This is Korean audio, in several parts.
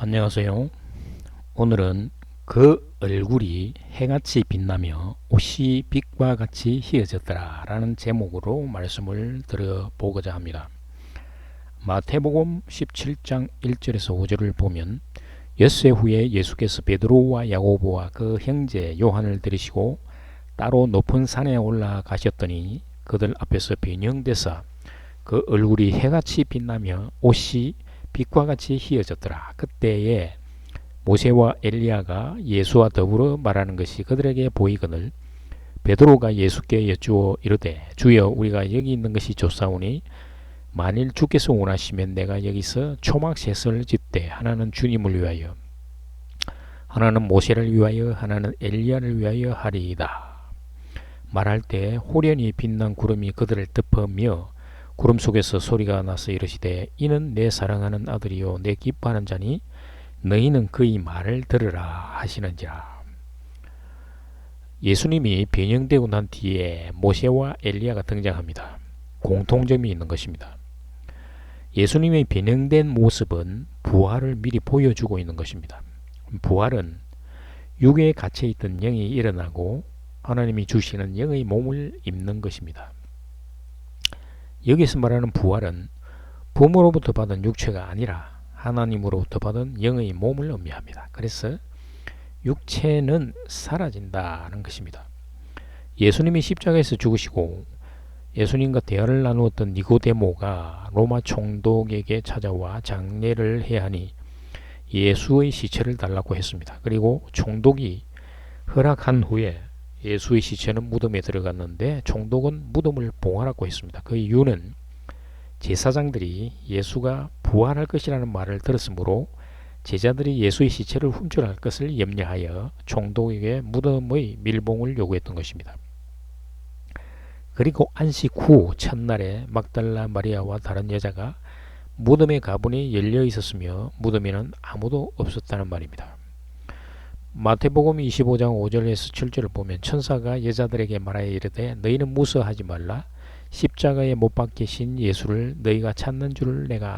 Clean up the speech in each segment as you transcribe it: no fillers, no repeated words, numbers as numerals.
안녕하세요. 오늘은 그 얼굴이 해같이 빛나며 옷이 빛과 같이 희어졌더라 라는 제목으로 말씀을 드려보고자 합니다. 마태복음 17장 1절에서 5절을 보면 엿새 후에 예수께서 베드로와 야고보와 그 형제 요한을 들이시고 따로 높은 산에 올라가셨더니 그들 앞에서 변형되사 그 얼굴이 해같이 빛나며 옷이 빛과 같이 희어졌더라. 그때에 모세와 엘리야가 예수와 더불어 말하는 것이 그들에게 보이거늘 베드로가 예수께 여쭈어 이르되 주여 우리가 여기 있는 것이 좋사오니 만일 주께서 원하시면 내가 여기서 초막셋을 짓되 하나는 주님을 위하여 하나는 모세를 위하여 하나는 엘리야를 위하여 하리이다. 말할 때 호련히 빛난 구름이 그들을 덮으며 구름 속에서 소리가 나서 이르시되 이는 내 사랑하는 아들이요 내 기뻐하는 자니 너희는 그의 말을 들으라 하시는지라. 예수님이 변형되고 난 뒤에 모세와 엘리야가 등장합니다. 공통점이 있는 것입니다. 예수님의 변형된 모습은 부활을 미리 보여주고 있는 것입니다. 부활은 육에 갇혀있던 영이 일어나고 하나님이 주시는 영의 몸을 입는 것입니다. 여기서 말하는 부활은 부모로부터 받은 육체가 아니라 하나님으로부터 받은 영의 몸을 의미합니다. 그래서 육체는 사라진다는 것입니다. 예수님이 십자가에서 죽으시고 예수님과 대화를 나누었던 니고데모가 로마 총독에게 찾아와 장례를 해야 하니 예수의 시체를 달라고 했습니다. 그리고 총독이 허락한 후에 예수의 시체는 무덤에 들어갔는데 총독은 무덤을 봉하라고 했습니다. 그 이유는 제사장들이 예수가 부활할 것이라는 말을 들었으므로 제자들이 예수의 시체를 훔쳐갈 것을 염려하여 총독에게 무덤의 밀봉을 요구했던 것입니다. 그리고 안식 후 첫날에 막달라 마리아와 다른 여자가 무덤의 가문이 열려 있었으며 무덤에는 아무도 없었다는 말입니다. 마태복음 25장 5절에서 7절을 보면 천사가 여자들에게 말하여 이르되 너희는 무서워하지 말라. 십자가에 못 박히신 예수를 너희가 찾는 줄을 내가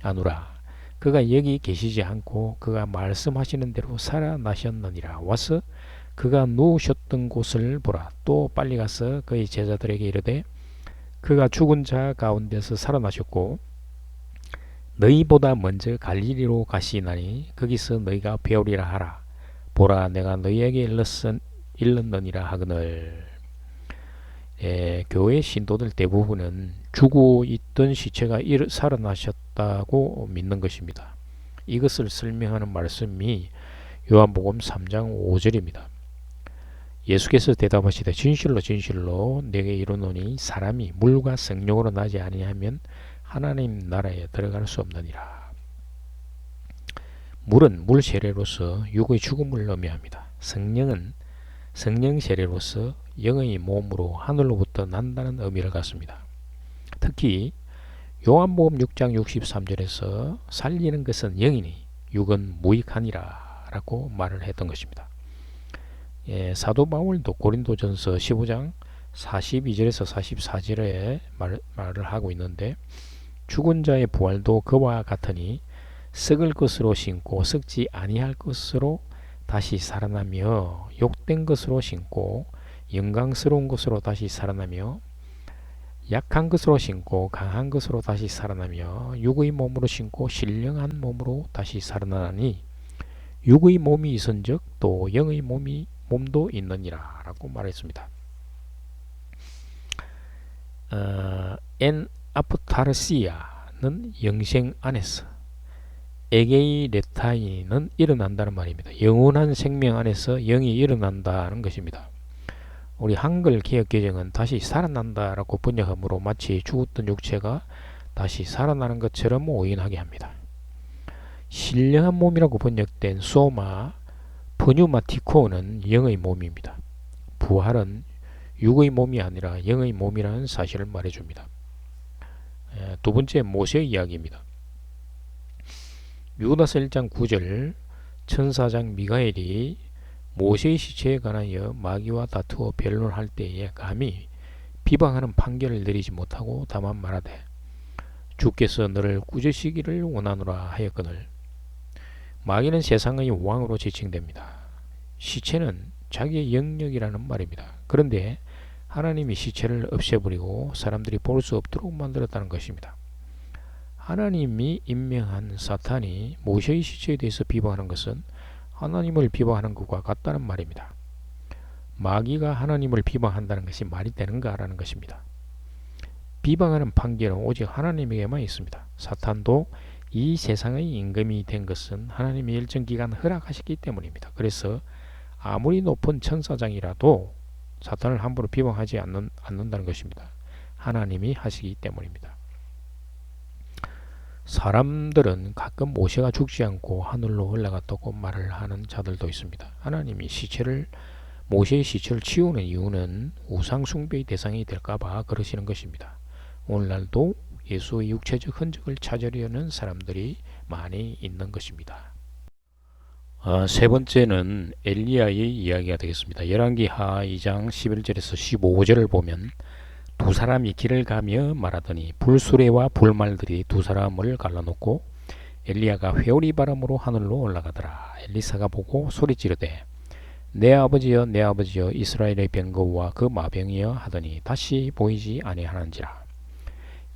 아노라. 그가 여기 계시지 않고 그가 말씀하시는 대로 살아나셨느니라. 와서 그가 누우셨던 곳을 보라. 또 빨리 가서 그의 제자들에게 이르되 그가 죽은 자 가운데서 살아나셨고 너희보다 먼저 갈릴리로 가시나니 거기서 너희가 배우리라 하라. 보라 내가 너희에게 일렀느니라 하거늘. 교회 신도들 대부분은 죽어 있던 시체가 살아나셨다고 믿는 것입니다. 이것을 설명하는 말씀이 요한복음 3장 5절입니다. 예수께서 대답하시되 진실로 진실로 내게 이르노니 사람이 물과 성령으로 나지 아니하면 하나님 나라에 들어갈 수 없느니라. 물은 물 세례로서 육의 죽음을 의미합니다. 성령은 성령 세례로서 영의 몸으로 하늘로부터 난다는 의미를 갖습니다. 특히 요한복음 6장 63절에서 살리는 것은 영이니 육은 무익하니라 라고 말을 했던 것입니다. 사도 바울도 고린도전서 15장 42절에서 44절에 말을 하고 있는데 죽은 자의 부활도 그와 같으니 썩을 것으로 신고 썩지 아니할 것으로 다시 살아나며 욕된 것으로 신고 영광스러운 것으로 다시 살아나며 약한 것으로 신고 강한 것으로 다시 살아나며 육의 몸으로 신고 신령한 몸으로 다시 살아나니 육의 몸이 있은즉 또 영의 몸도 있느니라 라고 말했습니다. 엔 아프타르시아는 영생 안에서 에게이 레타이는 일어난다는 말입니다. 영원한 생명 안에서 영이 일어난다는 것입니다. 우리 한글 개역개정은 다시 살아난다 라고 번역하므로 마치 죽었던 육체가 다시 살아나는 것처럼 오인하게 합니다. 신령한 몸이라고 번역된 소마 프뉴마티코는 영의 몸입니다. 부활은 육의 몸이 아니라 영의 몸이라는 사실을 말해줍니다. 두 번째 모세의 이야기입니다. 유다서 1장 9절 천사장 미가엘이 모세의 시체에 관하여 마귀와 다투어 변론할 때에 감히 비방하는 판결을 내리지 못하고 다만 말하되 주께서 너를 꾸짖으시기를 원하노라 하였거늘 마귀는 세상의 왕으로 지칭됩니다. 시체는 자기의 영역이라는 말입니다. 그런데 하나님이 시체를 없애버리고 사람들이 볼 수 없도록 만들었다는 것입니다. 하나님이 임명한 사탄이 모세의 시체에 대해서 비방하는 것은 하나님을 비방하는 것과 같다는 말입니다. 마귀가 하나님을 비방한다는 것이 말이 되는가라는 것입니다. 비방하는 판결은 오직 하나님에게만 있습니다. 사탄도 이 세상의 임금이 된 것은 하나님이 일정 기간 허락하셨기 때문입니다. 그래서 아무리 높은 천사장이라도 사탄을 함부로 비방하지 않는다는 것입니다. 하나님이 하시기 때문입니다. 사람들은 가끔 모세가 죽지 않고 하늘로 올라갔다고 말을 하는 자들도 있습니다. 하나님이 모세의 시체를 치우는 이유는 우상 숭배의 대상이 될까봐 그러시는 것입니다. 오늘날도 예수의 육체적 흔적을 찾으려는 사람들이 많이 있는 것입니다. 세 번째는 엘리야의 이야기가 되겠습니다. 열왕기하 2장 11절에서 15절을 보면 두 사람이 길을 가며 말하더니 불수레와 불말들이 두 사람을 갈라놓고 엘리야가 회오리 바람으로 하늘로 올라가더라. 엘리사가 보고 소리 지르되 내 아버지여 내 아버지여 이스라엘의 병거와 그 마병이여 하더니 다시 보이지 아니하는지라.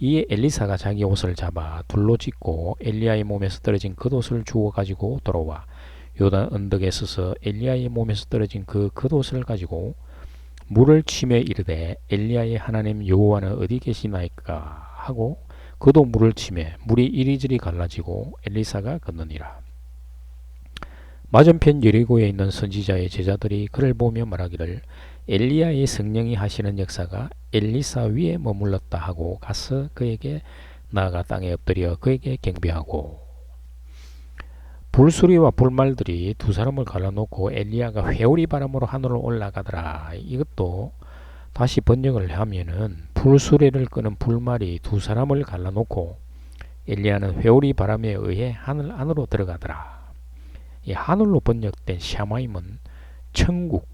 이에 엘리사가 자기 옷을 잡아 둘로 찢고 엘리야의 몸에서 떨어진 겉옷을 주워 가지고 돌아와 요단 언덕에 서서 엘리야의 몸에서 떨어진 그 겉옷을 가지고 물을 치매 이르되 엘리야의 하나님 여호와는 어디 계시나이까 하고 그도 물을 치매 물이 이리저리 갈라지고 엘리사가 걷느니라. 맞은편 여리고에 있는 선지자의 제자들이 그를 보며 말하기를 엘리야의 성령이 하시는 역사가 엘리사 위에 머물렀다 하고 가서 그에게 나아가 땅에 엎드려 그에게 경배하고 불수리와 불말들이 두 사람을 갈라놓고 엘리야가 회오리 바람으로 하늘로 올라가더라. 이것도 다시 번역을 하면은 불수레를 끄는 불말이 두 사람을 갈라놓고 엘리야는 회오리 바람에 의해 하늘 안으로 들어가더라. 이 하늘로 번역된 샤마임은 천국,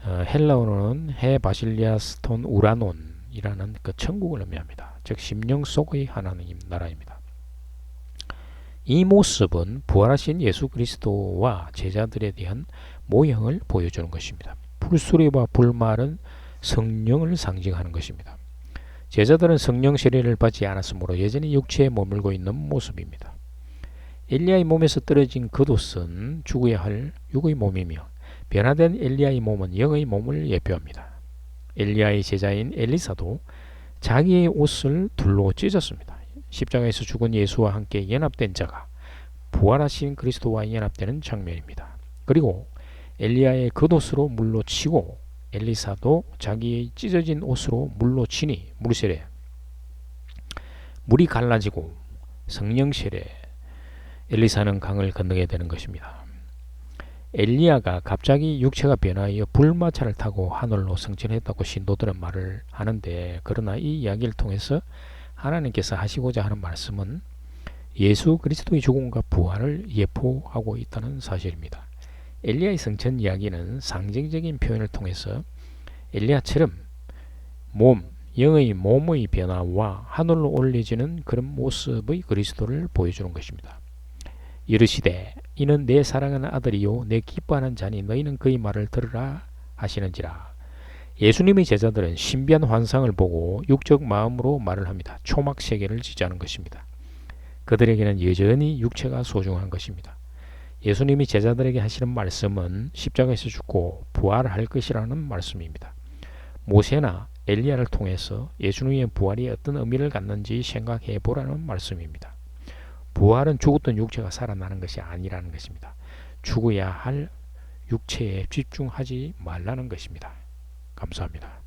헬라어로는 해 바실리아스톤 우라논이라는 그 천국을 의미합니다. 즉 심령 속의 하나님 나라입니다. 이 모습은 부활하신 예수 그리스도와 제자들에 대한 모형을 보여주는 것입니다. 불수리와 불말은 성령을 상징하는 것입니다. 제자들은 성령 세례를 받지 않았으므로 여전히 육체에 머물고 있는 모습입니다. 엘리야의 몸에서 떨어진 겉옷은 죽어야 할 육의 몸이며 변화된 엘리야의 몸은 영의 몸을 예표합니다. 엘리야의 제자인 엘리사도 자기의 옷을 둘로 찢었습니다. 십자가에서 죽은 예수와 함께 연합된 자가 부활하신 그리스도와 연합되는 장면입니다. 그리고 엘리야의 겉옷으로 물로 치고 엘리사도 자기의 찢어진 옷으로 물로 치니 물세례, 물이 갈라지고 성령 세례, 엘리사는 강을 건너게 되는 것입니다. 엘리야가 갑자기 육체가 변하여 불마차를 타고 하늘로 승천했다고 신도들은 말을 하는데, 그러나 이 이야기를 통해서 하나님께서 하시고자 하는 말씀은 예수 그리스도의 죽음과 부활을 예포하고 있다는 사실입니다. 엘리야의 승천 이야기는 상징적인 표현을 통해서 엘리야처럼 영의 몸의 변화와 하늘로 올려지는 그런 모습의 그리스도를 보여주는 것입니다. 이르시되 이는 내 사랑하는 아들이요 내 기뻐하는 자니 너희는 그의 말을 들으라 하시는지라. 예수님의 제자들은 신비한 환상을 보고 육적 마음으로 말을 합니다. 초막 세계를 지지하는 것입니다. 그들에게는 여전히 육체가 소중한 것입니다. 예수님이 제자들에게 하시는 말씀은 십자가에서 죽고 부활할 것이라는 말씀입니다. 모세나 엘리야를 통해서 예수님의 부활이 어떤 의미를 갖는지 생각해 보라는 말씀입니다. 부활은 죽었던 육체가 살아나는 것이 아니라는 것입니다. 죽어야 할 육체에 집중하지 말라는 것입니다. 감사합니다.